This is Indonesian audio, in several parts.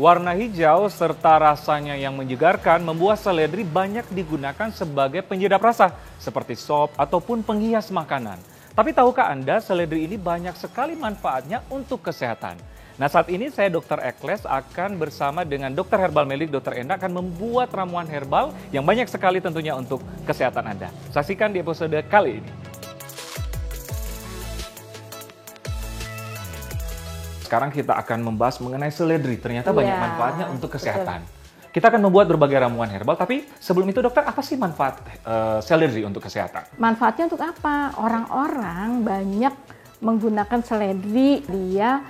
Warna hijau serta rasanya yang menyegarkan membuat seledri banyak digunakan sebagai penyedap rasa, seperti sop ataupun penghias makanan. Tapi tahukah Anda, seledri ini banyak sekali manfaatnya untuk kesehatan. Nah, saat ini saya Dr. Ekles akan bersama dengan Dr. Herbal Melik, Dr. Enda akan membuat ramuan herbal yang banyak sekali tentunya untuk kesehatan Anda. Saksikan di episode kali ini. Sekarang kita akan membahas mengenai seledri. Ternyata banyak manfaatnya untuk kesehatan. Betul. Kita akan membuat berbagai ramuan herbal, tapi sebelum itu dokter, apa sih manfaat seledri untuk kesehatan? Manfaatnya untuk apa? Orang-orang banyak menggunakan seledri, dia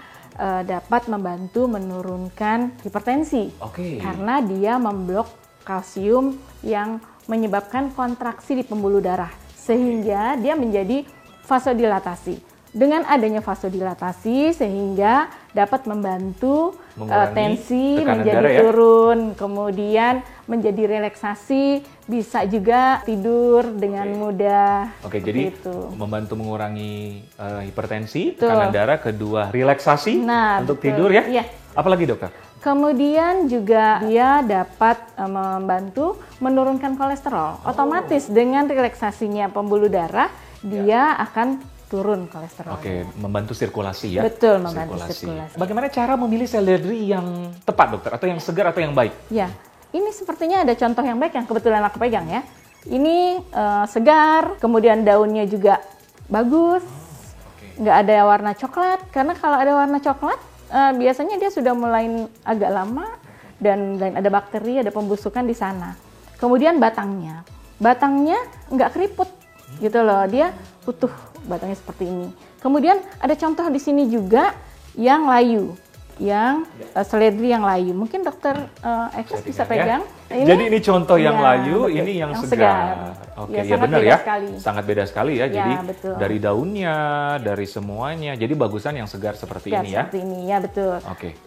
dapat membantu menurunkan hipertensi. Karena dia memblok kalsium yang menyebabkan kontraksi di pembuluh darah. Sehingga dia menjadi vasodilatasi. Dengan adanya vasodilatasi sehingga dapat membantu tensi menjadi turun, kemudian menjadi relaksasi, bisa juga tidur dengan mudah. Jadi membantu mengurangi hipertensi, tekanan darah, kedua relaksasi untuk tidur ya. Apalagi dokter? Kemudian juga dia dapat membantu menurunkan kolesterol. Otomatis dengan relaksasinya pembuluh darah, dia akan turun kolesterol. Membantu sirkulasi ya? Betul, membantu sirkulasi. Bagaimana cara memilih seledri yang tepat dokter? Atau yang segar atau yang baik? Ya, ini sepertinya ada contoh yang baik yang kebetulan aku pegang ya. Ini segar, kemudian daunnya juga bagus, nggak ada warna coklat. Karena kalau ada warna coklat, biasanya dia sudah mulai agak lama dan ada bakteri, ada pembusukan di sana. Kemudian batangnya nggak keriput gitu loh, dia utuh. Batangnya seperti ini. Kemudian ada contoh di sini juga yang layu, yang seledri yang layu. Mungkin dokter Ekles bisa pegang. Ya. Jadi ini contoh yang layu, ini yang segar. Ya benar ya. Sangat beda sekali ya. Jadi dari daunnya, dari semuanya. Jadi bagusan yang segar seperti ini ya. Seperti ini ya, betul.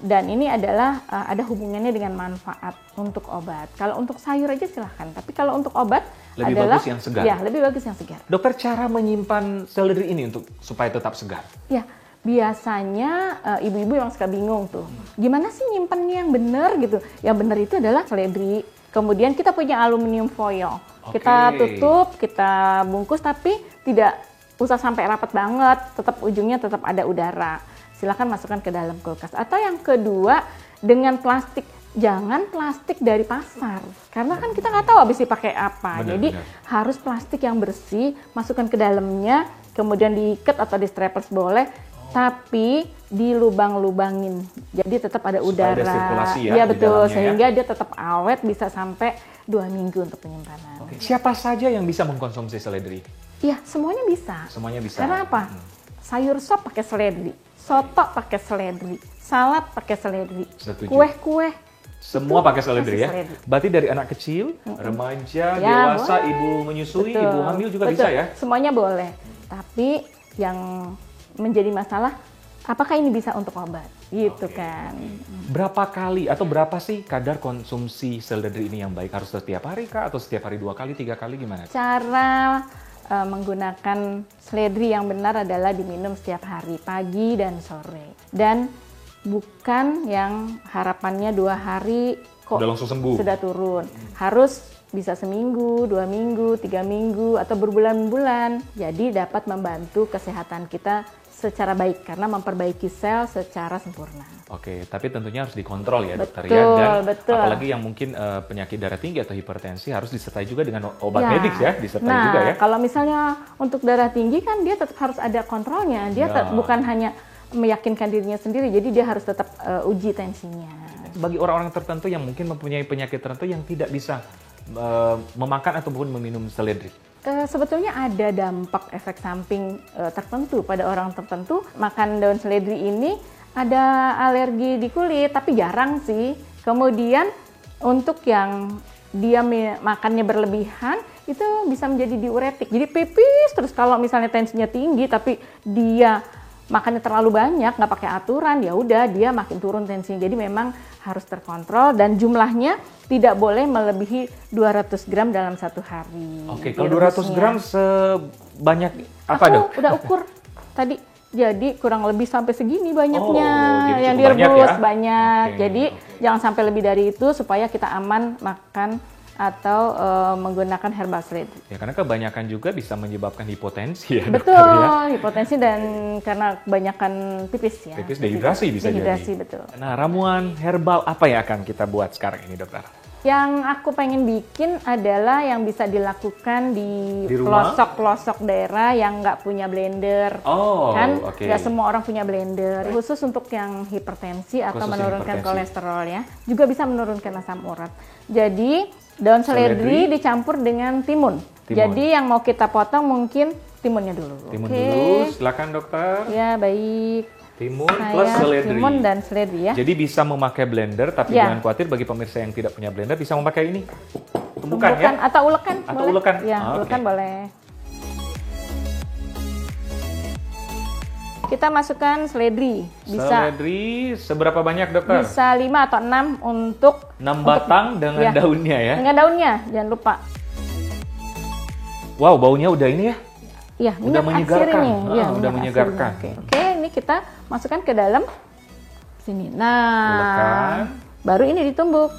Dan ini adalah ada hubungannya dengan manfaat untuk obat. Kalau untuk sayur aja silahkan. Tapi kalau untuk obat lebih bagus yang segar. Ya, lebih bagus yang segar. Dokter, cara menyimpan seledri ini supaya tetap segar? Ya, biasanya ibu-ibu yang suka bingung tuh. Gimana sih nyimpannya yang benar gitu? Yang benar itu adalah seledri. Kemudian kita punya aluminium foil. Kita tutup, kita bungkus, tapi tidak usah sampai rapat banget. Tetap ujungnya tetap ada udara. Silakan masukkan ke dalam kulkas. Atau yang kedua, dengan plastik. Jangan plastik dari pasar, karena kan kita nggak tahu habis dipakai apa. Jadi harus plastik yang bersih, masukkan ke dalamnya, kemudian diikat atau di strapless boleh, tapi dilubang-lubangin. Jadi tetap ada udara. Supaya ada sirkulasi ya. Iya betul, sehingga dia tetap awet, bisa sampai 2 minggu untuk penyimpanan. Siapa saja yang bisa mengkonsumsi seledri? Iya, semuanya bisa. Semuanya bisa. Karena apa? Sayur sop pakai seledri, soto pakai seledri, salad pakai seledri, kue-kue. Semua pakai seledri ya? Berarti dari anak kecil, remaja, dewasa, boleh. Ibu menyusui, ibu hamil juga bisa ya? Semuanya boleh. Tapi yang menjadi masalah, apakah ini bisa untuk obat? Gitu kan. Berapa kali atau berapa sih kadar konsumsi seledri ini yang baik? Harus setiap hari kah? Atau setiap hari 2 kali, 3 kali gimana? Cara menggunakan seledri yang benar adalah diminum setiap hari, pagi dan sore. Dan bukan yang harapannya 2 hari kok udah langsung sembuh, sudah turun. Harus bisa seminggu, 2 minggu, 3 minggu, atau berbulan-bulan. Jadi dapat membantu kesehatan kita secara baik karena memperbaiki sel secara sempurna. Tapi tentunya harus dikontrol ya dokter ya. Dan apalagi yang mungkin penyakit darah tinggi atau hipertensi harus disertai juga dengan obat medis ya, disertai juga ya. Kalau misalnya untuk darah tinggi kan dia tetap harus ada kontrolnya. Dia bukan hanya meyakinkan dirinya sendiri, jadi dia harus tetap uji tensinya. Bagi orang-orang tertentu yang mungkin mempunyai penyakit tertentu yang tidak bisa memakan ataupun meminum seledri, sebetulnya ada dampak efek samping tertentu pada orang tertentu. Makan daun seledri ini ada alergi di kulit, tapi jarang sih. Kemudian untuk yang dia makannya berlebihan, itu bisa menjadi diuretik. Jadi pipis terus kalau misalnya tensinya tinggi, tapi dia makannya terlalu banyak, nggak pakai aturan, ya udah dia makin turun tensinya. Jadi memang harus terkontrol dan jumlahnya tidak boleh melebihi 200 gram dalam 1 hari. Kalau 200 gram sebanyak apa dok? Udah ukur tadi. Jadi kurang lebih sampai segini banyaknya jadi yang cukup banyak direbus ya? banyak. Oke, Jadi oke. jangan sampai lebih dari itu supaya kita aman makan atau menggunakan herbal seledri. Ya karena kebanyakan juga bisa menyebabkan hipotensi ya Betul, dokter ya. hipotensi dan karena kebanyakan pipis ya. Pipis dehidrasi bisa Dehidrasi, jadi. betul. Nah, ramuan herbal apa yang akan kita buat sekarang ini dokter? Yang aku pengen bikin adalah yang bisa dilakukan Di di rumah? pelosok-pelosok daerah yang nggak punya blender. Oh, Kan oke. nggak semua orang punya blender. Khusus untuk yang hipertensi atau Khusus menurunkan hipertensi. kolesterol ya. Juga bisa menurunkan asam urat. Jadi daun Seledri seledri dicampur dengan timun. Timun. Jadi yang mau kita potong mungkin timunnya dulu. Timun Oke. dulu, silakan dokter. Ya baik. Timun plus Saya seledri. timun dan seledri ya. Jadi bisa memakai blender, tapi Ya. jangan khawatir bagi pemirsa yang tidak punya blender bisa memakai ini. Tumbukan ya? Atau ulekan Atau boleh. ulekan. Ya, Oke. ulekan boleh. Kita masukkan seledri. Bisa Seledri seberapa banyak dokter? bisa 5 atau 6 untuk 6 batang dengan ya. daunnya ya. dengan daunnya, jangan lupa. Wow, baunya udah ini ya. Iya, Udah minyak menyegarkan. atsiri nih. Ah, Iya, udah minyak menyegarkan. atsirinya. Oke, ini kita masukkan ke dalam sini. Nah, Ulekan. baru ini ditumbuk.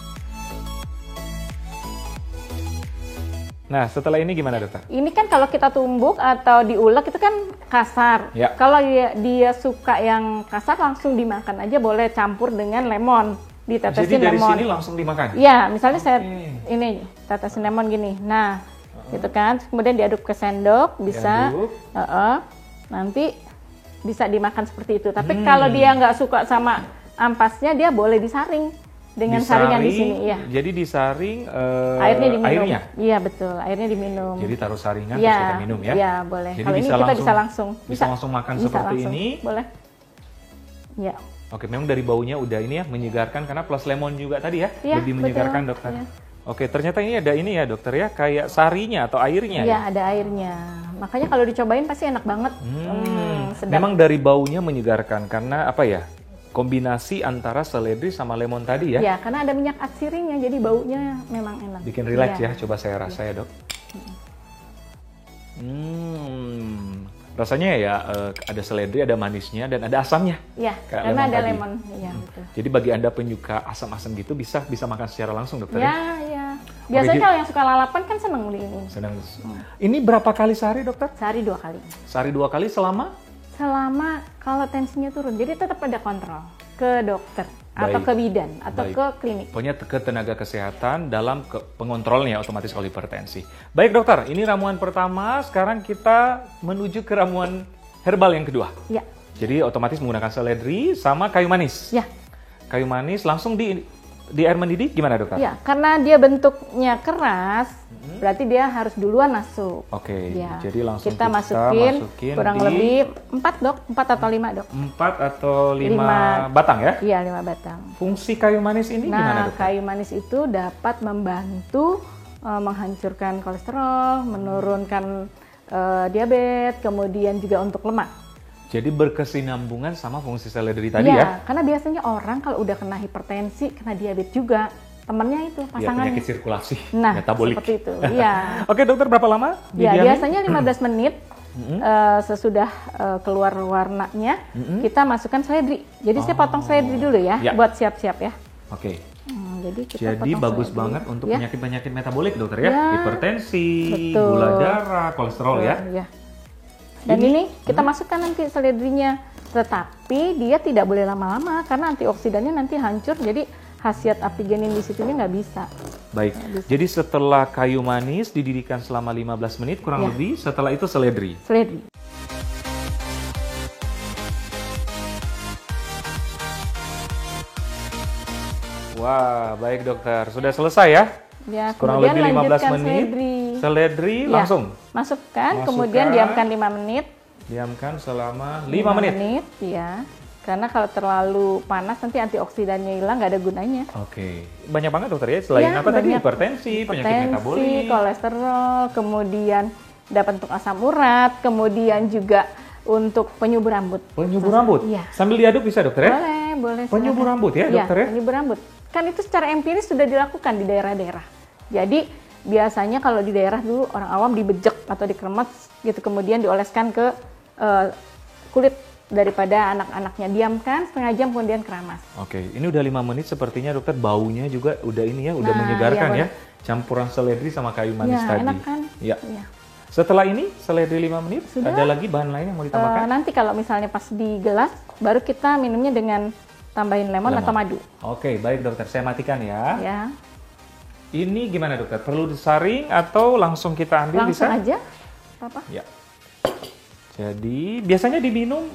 Nah, setelah ini gimana dokter? Ini kan kalau kita tumbuk atau diulek itu kan kasar. Ya. Kalau dia suka yang kasar langsung dimakan aja, boleh campur dengan lemon. Jadi Ditetesin dari lemon. sini langsung dimakan? Iya, misalnya saya Oke. ini tetesin lemon gini. Nah, gitu kan. Kemudian diaduk ke sendok, bisa. Diaduk. Nanti bisa dimakan seperti itu. Tapi kalau dia nggak suka sama ampasnya, dia boleh disaring dengan saringan di sini. Iya. Jadi disaring Airnya diminum. airnya? Iya betul, airnya diminum. Jadi taruh saringan Iya, terus kita minum ya? Iya, boleh. Jadi Kalau ini kita bisa langsung. Bisa langsung makan Bisa seperti langsung. ini. Boleh. Ya. Oke, memang dari baunya udah ini ya, menyegarkan karena plus lemon juga tadi ya, Iya, lebih betul. menyegarkan dokter. Iya. Oke, ternyata ini ada ini ya dokter ya, kayak sarinya atau airnya Iya, ya? ada airnya. Makanya kalau dicobain pasti enak banget. Sedap. Memang dari baunya menyegarkan karena apa ya? Kombinasi antara seledri sama lemon tadi ya. Ya, karena ada minyak atsirinya, jadi baunya memang enak. Bikin relax Iya. ya, coba saya rasa ya dok. Rasanya ya ada seledri, ada manisnya, dan ada asamnya. Iya, Kayak karena lemon ada tadi. lemon. Iya, betul. Jadi bagi anda penyuka asam-asam gitu bisa makan secara langsung dokter ya? Ya, ya. Biasanya Oke, kalau yang suka lalapan kan seneng beli ini. Sedang. Ini berapa kali sehari dokter? Sehari 2 kali. Sehari 2 kali selama? Selama kalau tensinya turun, jadi tetap ada kontrol ke dokter atau Baik. ke bidan atau Baik. ke klinik. Pokoknya ke tenaga kesehatan dalam pengontrolnya otomatis kalau hipertensi. Baik dokter, ini ramuan pertama. Sekarang kita menuju ke ramuan herbal yang kedua. Ya, Jadi otomatis menggunakan seledri sama kayu manis. ya, Kayu manis langsung di air mendidih gimana dokter? ya. Karena dia bentuknya keras, berarti dia harus duluan masuk. Oke, Ya. jadi langsung kita masukin kurang di lebih 4 dok, 4 atau 5 dok. 4 atau 5 Lima. batang ya? Iya, 5 batang. Fungsi kayu manis ini gimana Nah, dokter? kayu manis itu dapat membantu menghancurkan kolesterol, menurunkan diabetes, kemudian juga untuk lemak. Jadi berkesinambungan sama fungsi seledri tadi Iya, ya? karena biasanya orang kalau udah kena hipertensi, kena diabetes juga, temennya itu Ya, pasangannya. penyakit sirkulasi, Nah, metabolik. seperti itu. Iya. Oke dokter, berapa lama Ya, didiamin? biasanya 15 menit sesudah keluar warnanya, kita masukkan seledri. Jadi saya potong seledri dulu ya, Ya. buat siap-siap ya. Oke, Jadi kita jadi potong bagus seledri. banget untuk Ya. penyakit-penyakit metabolik dokter ya? Ya, Hipertensi, betul. gula darah, kolesterol ya? Ya. Dan ini kita masukkan nanti seledrinya, tetapi dia tidak boleh lama-lama karena antioksidannya nanti hancur. Jadi khasiat apigenin di situ nggak bisa. Baik, jadi setelah kayu manis dididihkan selama 15 menit kurang Ya. lebih, setelah itu seledri. Seledri. Wah, baik dokter. Sudah selesai ya? Ya, Kurang kemudian lebih 15 lanjutkan menit. seledri. Seledri Ya, langsung. Masukkan, Masukkan. kemudian diamkan 5 menit. Diamkan selama 5 menit. Ya. Karena kalau terlalu panas nanti antioksidannya hilang, nggak ada gunanya. Oke. Banyak banget dokter ya. Selain Ya, apa tadi? banyak. Hipertensi, penyakit metabolik. Kolesterol, kemudian dapat untuk asam urat, kemudian juga untuk penyubur rambut. Penyubur rambut? Iya. Sambil diaduk bisa dokter ya? Boleh, boleh. Penyubur silakan. rambut ya, Iya, dokter ya? penyubur rambut. Kan itu secara empiris sudah dilakukan di daerah-daerah. Jadi biasanya kalau di daerah dulu orang awam dibejek atau dikeremas gitu, kemudian dioleskan ke kulit daripada anak-anaknya. Diamkan setengah jam kemudian keramas. Oke, ini udah 5 menit sepertinya dokter, baunya juga udah ini ya, udah Nah, menyegarkan iya, ya. Campuran seledri sama kayu manis Ya, tadi. enak kan? Ya. Iya. Setelah ini seledri 5 menit, Sudah. ada lagi bahan lain yang mau ditambahkan? Nanti kalau misalnya pas di gelas, baru kita minumnya dengan tambahin lemon atau madu. Oke, baik dokter, saya matikan ya. Ya, Ini gimana dokter? Perlu disaring atau langsung kita ambil langsung bisa? aja. Apa? Ya. Jadi biasanya diminum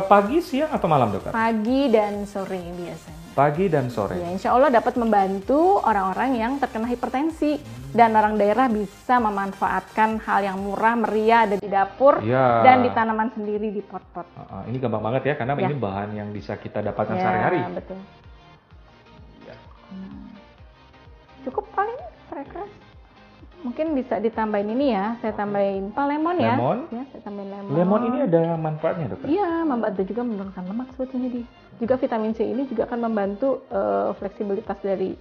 pagi, siang atau malam dokter? Pagi dan sore biasanya. Pagi dan sore. Ya, insya Allah dapat membantu orang-orang yang terkena hipertensi dan orang daerah bisa memanfaatkan hal yang murah meriah ada di dapur Ya. dan di tanaman sendiri di pot-pot. Ini gampang banget ya, karena Ya. ini bahan yang bisa kita dapatkan Ya, sehari-hari. betul. Ya. Cukup kali ini freckles. Mungkin bisa ditambahin ini ya. Saya tambahin lemon ya. Lemon? Ya, saya tambahin lemon. Lemon ini ada manfaatnya dokter? Iya, membantu juga menurunkan lemak sebetulnya di. Juga vitamin C ini juga akan membantu fleksibilitas dari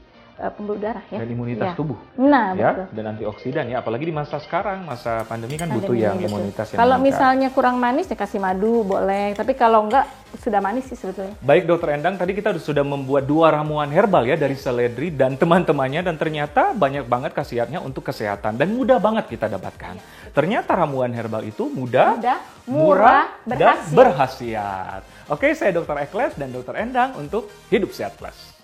pembuluh darah ya. Dan imunitas Ya. tubuh. Nah, Ya, betul. dan antioksidan ya, apalagi di masa sekarang, masa pandemi kan Pandemi, butuh yang betul. imunitas yang Kalau meningkat. misalnya kurang manis ya kasih madu boleh, tapi kalau enggak sudah manis sih sebetulnya. Baik dokter Endang, tadi kita sudah membuat 2 ramuan herbal ya dari seledri dan teman-temannya, dan ternyata banyak banget khasiatnya untuk kesehatan dan mudah banget kita dapatkan. Ternyata ramuan herbal itu mudah, murah, dan berkhasiat. berkhasiat. Oke, saya Dr. Ekles dan Dr. Endang untuk Hidup Sehat Plus.